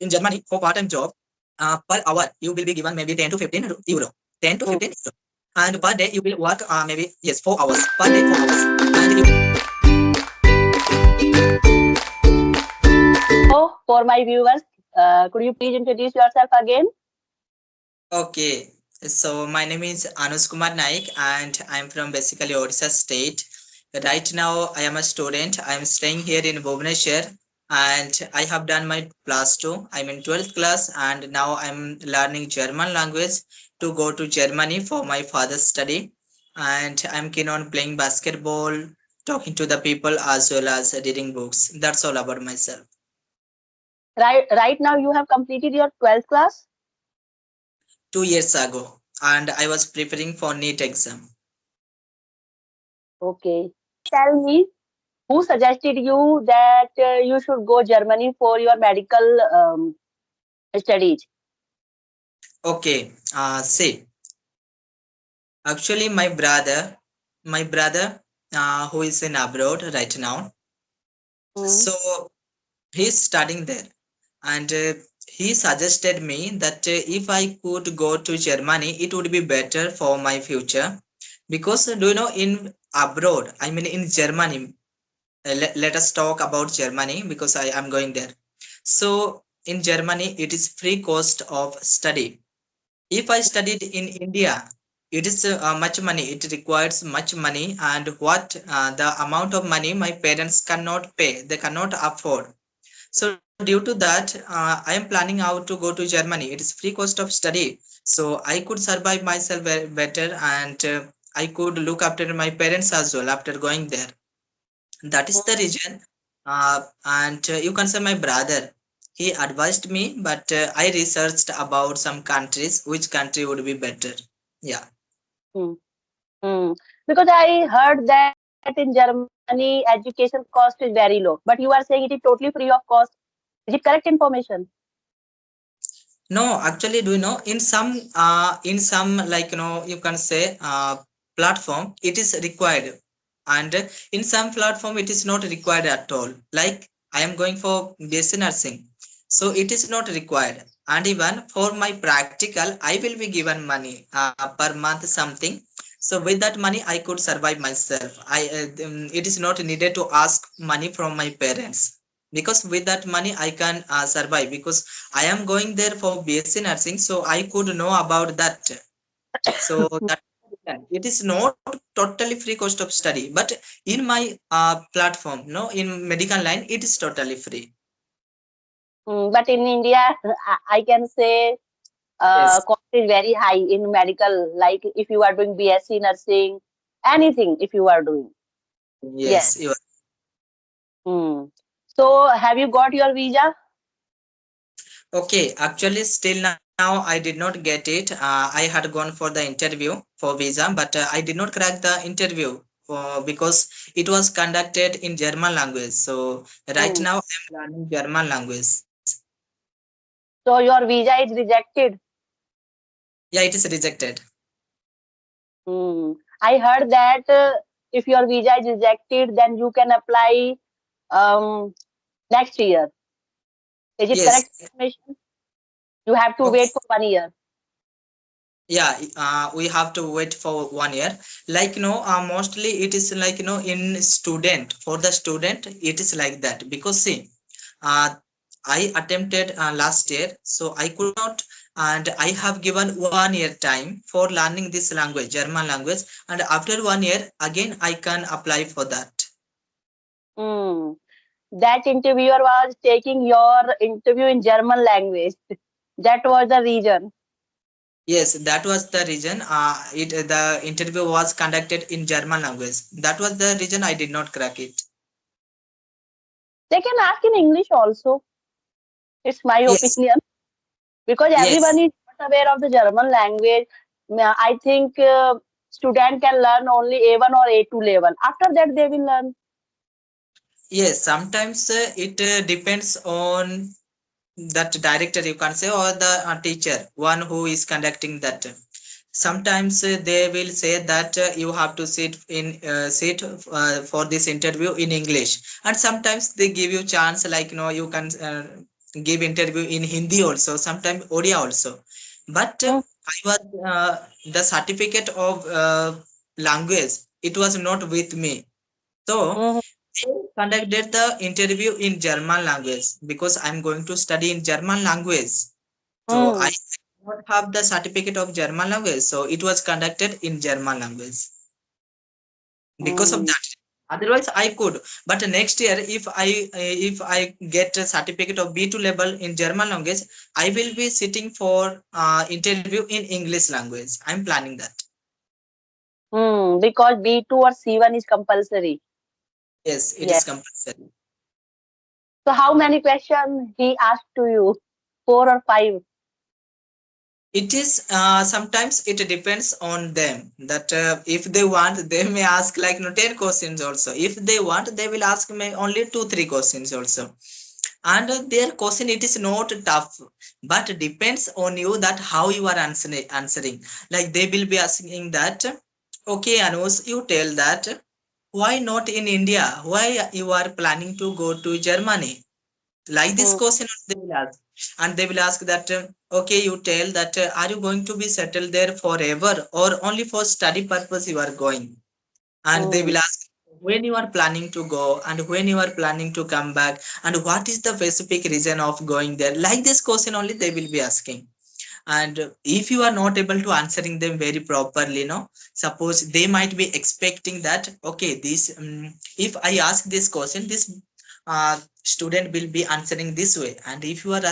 in Germany for part-time job, per hour you will be given maybe 10 to 15 euro, 10 to Mm. 15 euro, and per day you will work maybe yes 4 hours per day, 4 hours, and you. So, for my viewers, could you please introduce yourself again? Okay, so my name is Anush Kumar Naik, and I'm from basically Odisha state. Right now, I am a student. I am staying here in Bhubaneswar, and I have done my plus two. I'm in 12th class, and now I'm learning German language to go to Germany for my further study. And I'm keen on playing basketball, talking to the people, as well as reading books. That's all about myself. Right now, you have completed your 12th class. 2 years ago, and I was preparing for NEET exam. Okay. Tell me, who suggested you that you should go Germany for your medical studies? Okay, see, actually, my brother, who is in abroad right now, Mm. so he's studying there, and he suggested me that if I could go to Germany, it would be better for my future, because do you know in abroad, I mean in Germany, let us talk about Germany because I am going there. So in Germany, it is free cost of study. If I studied in India, it is much money. It requires much money, and what the amount of money my parents cannot pay, they cannot afford. So due to that, I am planning out to go to Germany. It is free cost of study, so I could survive myself better, and I could look after my parents as well after going there. That is the reason. And you can say my brother, he advised me, but I researched about some countries, which country would be better. Yeah. Mm. Mm. Because I heard that in Germany, education cost is very low, but you are saying it is totally free of cost. Is it correct information? No, actually, do you know in some, like you can say platform, it is required, and in some platform it is not required at all. Like I am going for BSc nursing, so it is not required. And even for my practical, I will be given money per month something. So with that money, I could survive myself. It is not needed to ask money from my parents, because with that money I can survive, because I am going there for BSc nursing, so I could know about that. So that it is not totally free cost of study, but in my platform, no, in medical line, it is totally free. But in India, I can say Yes, cost is very high in medical. Like if you are doing BSc nursing, anything if you are doing. yes, Yes. Hmm. So have you got your visa? okay. Actually, still now I did not get it. I had gone for the interview for visa, but I did not crack the interview because it was conducted in German language. So right Hmm. now I am learning German language. So your visa is rejected. Yeah, it is rejected. Hmm. I heard that if your visa is rejected, then you can apply um, next year. Is it Yes. correct information? You have to Okay. wait for 1 year. Yeah, we have to wait for 1 year. Like mostly it is like in student, for the student it is like that, because see, uh, I attempted last year, so I could not, and I have given 1 year time for learning this language, German language, and after 1 year again I can apply for that. Hmm. That interviewer was taking your interview in German language. That was the reason. Yes, that was the reason. It the interview was conducted in German language. That was the reason I did not crack it. They can ask in English also. It's my Yes, opinion because everyone yes. is not aware of the German language. I think student can learn only A1 or A2 level. After that, they will learn. Yes, sometimes it depends on that director, you can say, or the teacher, one who is conducting that. Sometimes they will say that you have to sit for this interview in English, and sometimes they give you chance, like you can. give interview in Hindi also, sometimes Odia also. But Mm, I was the certificate of language. It was not with me. So mm, they conducted the interview in German language because I'm going to study in German language. So I mm, don't have the certificate of German language. So it was conducted in German language because of mm, that. Otherwise I could, but next year if I get a certificate of B2 level in German language, I will be sitting for interview in English language. I'm planning that. Because B2 or C1 is compulsory. Yes, it Yes. is compulsory. So how many questions he asked to you? Four or five? It is sometimes it depends on them that if they want they may ask like 10 questions also. If they want they will ask me only 2 3 questions also. And their question, it is not tough, but depends on you that how you are answering. Like they will be asking that, okay Anush, you tell that why not in India, why you are planning to go to Germany, like this Mm, question they will ask. And they will ask that okay, you tell that are you going to be settled there forever or only for study purpose you are going. And they mm, will ask when you are planning to go and when you are planning to come back and what is the specific reason of going there, like this question only they will be asking. And if you are not able to answering them very properly, no, suppose they might be expecting that okay this if I ask this question, this student will be answering this way. And if you are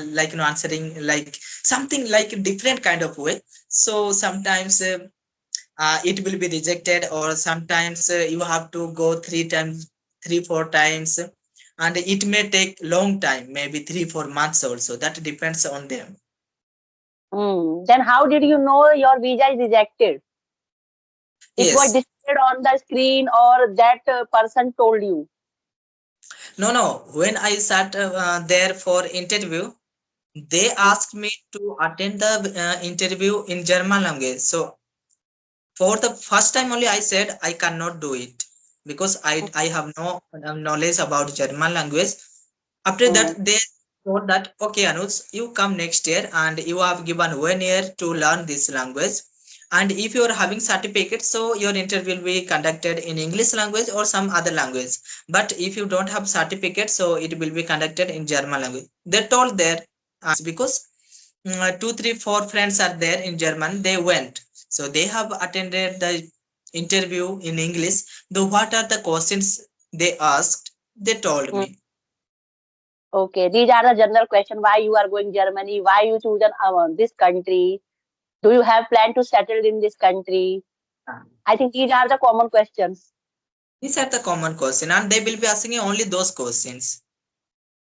like answering like something like a different kind of way, so sometimes it will be rejected, or sometimes you have to go 3 times 3 4 times, and it may take long time, maybe 3 4 months also, that depends on them. Then how did you know your visa is rejected? It was Yes. displayed on the screen or that person told you? No, when I sat there for interview, they Mm, asked me to attend the interview in German language. So for the first time only I said I cannot do it because I have no knowledge about German language. After that mm, they told that okay Anuj, you come next year and you have given 1 year to learn this language. And if you are having certificate, so your interview will be conducted in English language or some other language. But if you don't have certificate, so it will be conducted in German language, they told there. Because 2 3 4 friends are there in German, they went, so they have attended the interview in English. The what are the questions they asked, they told mm. me. Okay, these are the general question. Why you are going Germany? Why you chosen this country? Do you have plan to settle in this country? I think these are the common questions. These are the common question, and they will be asking you only those questions.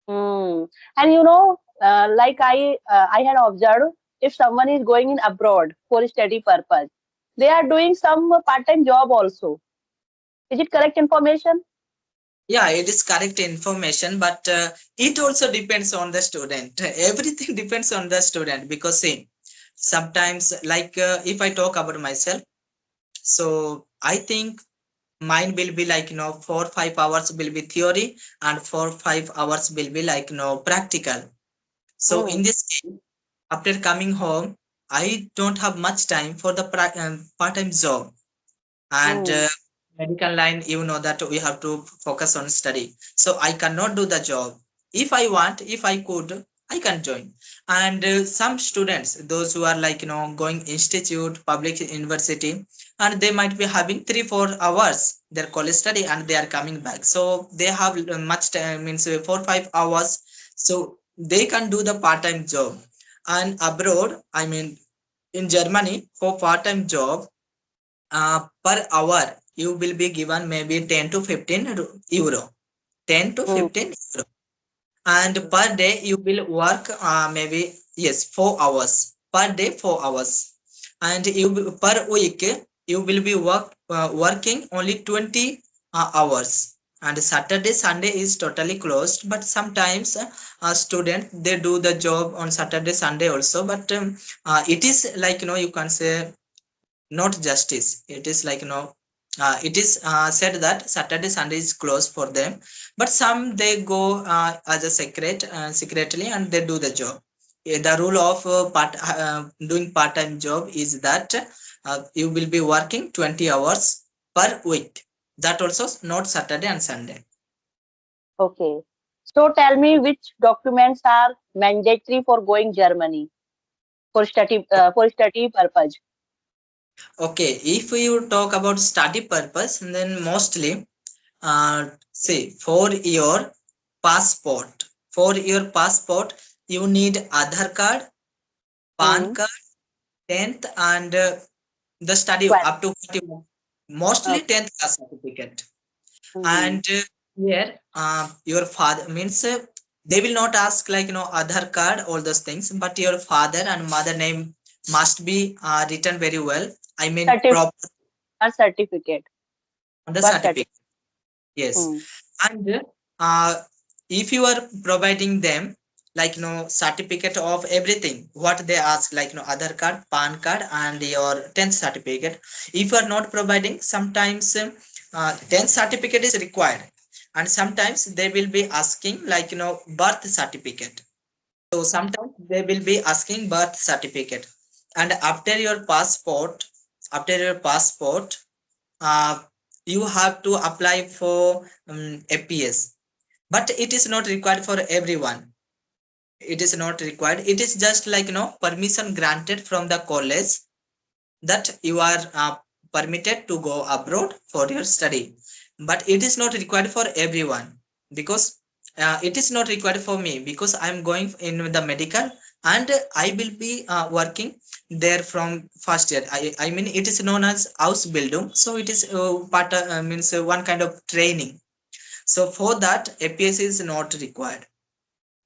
Hmm. And I had observed if someone is going in abroad for study purpose, they are doing some part-time job also. Is it correct information? Yeah, it is correct information, but it also depends on the student. Everything depends on the student because see, sometimes like if I talk about myself, so I think mine will be like 4 5 hours will be theory and 4 5 hours will be like practical. So Hmm. in this case, after coming home, I don't have much time for the part-time job. And Hmm. medical line, you know that we have to focus on study, so I cannot do the job. If I want, if I could, I can join. And some students, those who are like going institute, public university, and they might be having 3 4 hours their college study and they are coming back, so they have much time, means 4 5 hours, so they can do the part-time job. And abroad, I mean in Germany, for part-time job, per hour you will be given maybe 10 to 15 euro, 10 to Hmm. 15 euro. And per day you will work maybe, yes, 4 hours per day, 4 hours. And per week you will be working only 20 hours. And Saturday Sunday is totally closed, but sometimes student they do the job on Saturday Sunday also. But it is like you can say not justice, it is like it is said that Saturday Sunday is closed for them, but some they go as a secretly and they do the job. The rule of doing part-time job is that you will be working 20 hours per week. That also not Saturday and Sunday. Okay. So tell me which documents are mandatory for going Germany for study purpose. Okay, if you talk about study purpose, then mostly see passport. For your passport, you need Aadhaar card, PAN Hmm. card, 10th, and the study 12. up to 41, mostly Okay. 10th class certificate. Hmm. And here, your father means they will not ask like Aadhaar card, all those things, but your father and mother name must be written very well. I mean, Certificate. proper Certificate. on the Birth certificate. certificate. Yes, Hmm. and uh, if you are providing them like certificate of everything, what they ask like Aadhaar card, PAN card, and your 10th certificate. If you are not providing, sometimes 10th certificate is required, and sometimes they will be asking like birth certificate. So sometimes they will be asking birth certificate, and after your passport, uh, you have to apply for APS, but it is not required for everyone. It is not required. It is just like permission granted from the college that you are permitted to go abroad for your study, but it is not required for everyone, because it is not required for me because I am going in the medical, and I will be working there from first year. I mean, it is known as Ausbildung, so it is part means one kind of training. So for that, APS is not required,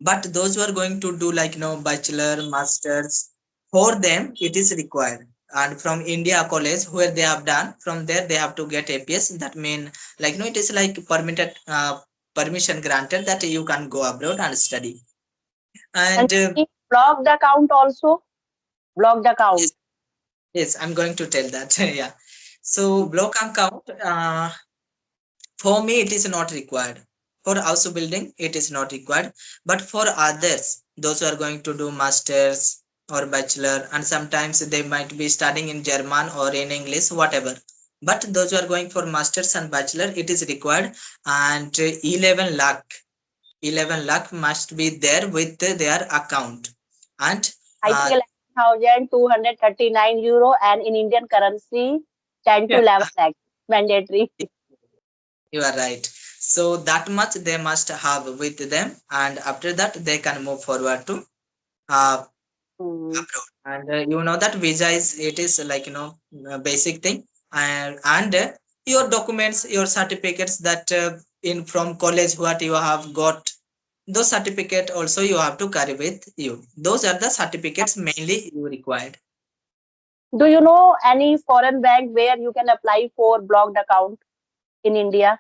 but those who are going to do like bachelor masters, for them it is required. And from India college where they have done, from there they have to get APS. That mean like it is like permitted, permission granted that you can go abroad and study. And And blocked account also. Blocked yes, account. yes, I'm going to tell that. Yeah, so block account, for me it is not required. For house building it is not required, but for others, those who are going to do masters or bachelor, and sometimes they might be studying in German or in English, whatever, but those who are going for masters and bachelor, it is required. And 11 lakh must be there with their account. And I uh, think 11,239 euro and in Indian currency 10 to yeah, 11 lakh mandatory. you are right. So that much they must have with them, and after that they can move forward to uh, Hmm. abroad. And you know that visa is, it is like a basic thing. And your documents, your certificates that in from college what you have got, those certificate also you have to carry with you. Those are the certificates mainly you required. Do you know any foreign bank where you can apply for blocked account in India?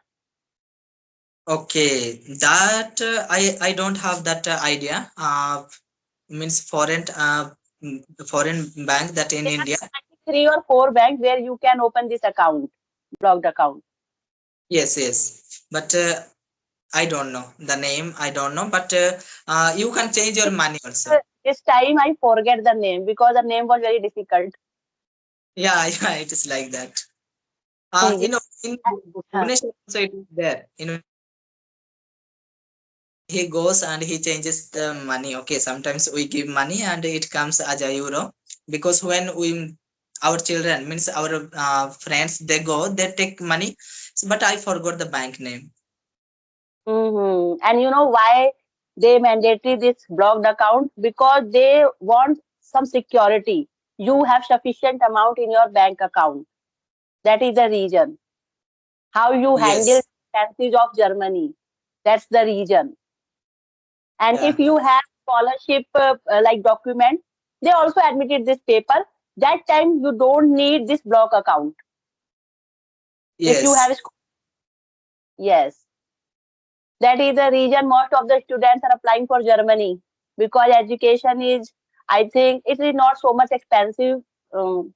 Okay, that I don't have that idea. Means foreign bank that in There India. are 3 or 4 banks where you can open this account, blocked account. Yes, yes, but I don't know the name. I don't know, but you can change your money also. This time I forget the name because the name was very difficult. Yeah, yeah, it is like that. Hmm. In Huh. Bhubaneswar also it is there. He goes and he changes the money. Okay, sometimes we give money and it comes as a euro, because when we our children means our friends they go they take money, but I forgot the bank name. And you know why they mandatory this blocked account? Because they want some security. You have sufficient amount in your bank account. That is the reason. How you handle Yes, expenses of Germany. That's the reason. And if yeah, you have scholarship like document, they also admitted this paper. That time you don't need this block account. If you have, yes, yes, that is the reason most of the students are applying for Germany because education is, I think, it is not so much expensive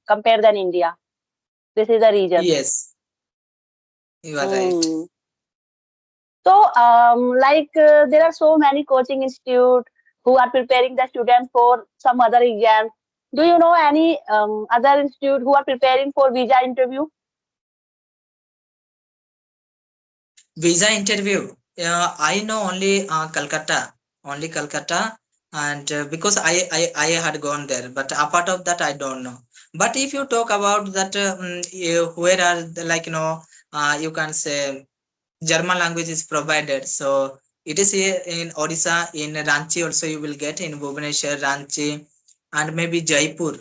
compared than India. This is the reason. yes. You are right. Hmm. So, there are so many coaching institute who are preparing the students for some other exam. Do you know any other institute who are preparing for visa interview? Visa interview. I know only Calcutta, only Calcutta, and because I had gone there, but apart of that, I don't know. But if you talk about that, where are the, like you can say German language is provided. So it is here in Odisha, in Ranchi also you will get in Bhubaneswar, Ranchi, and maybe Jaipur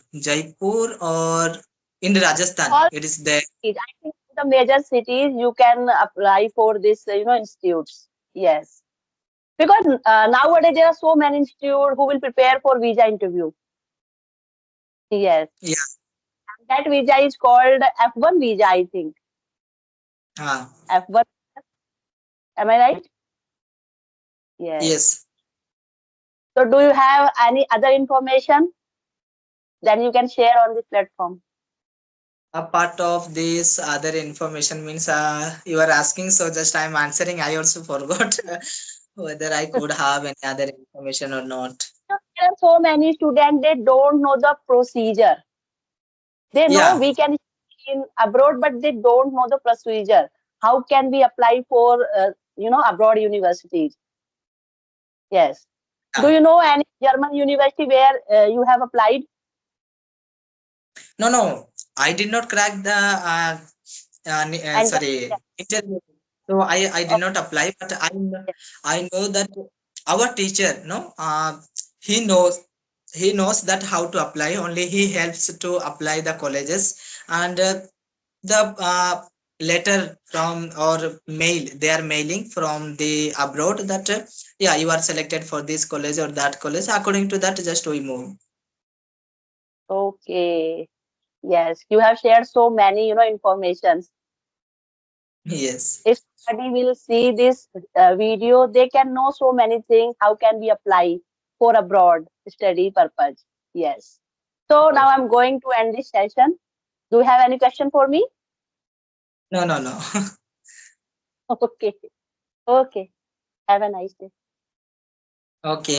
or in Rajasthan. All It is there. cities. I think the major cities you can apply for this, institutes. Yes, because nowadays there are so many institute who will prepare for visa interview. Yes, Yeah. that visa is called F1 visa. I think Ah, F1. Am I right? Yes. yes. So, do you have any other information that you can share on this platform? A part of this other information means you are asking, so just I'm answering. I also forgot whether I could have any other information or not. There are so many students they don't know the procedure. They know Yeah, we can study in abroad, but they don't know the procedure. How can we apply for abroad universities? Yes. Do yeah. you know any German university where you have applied? No, no, I did not crack the And sorry, interview. So I did oh, not apply, but yes. I know that our teacher, no, he knows he knows that how to apply. Only he helps to apply the colleges, and the letter from or mail they are mailing from the abroad that yeah, you are selected for this college or that college. According to that, just we move. Okay. Yes, you have shared so many informations. Yes. If somebody will see this video, they can know so many things. How can we apply for abroad study purpose? Yes. So now I'm going to end this session. Do you have any question for me? No, no, no. Okay. Okay. Have a nice day. Okay.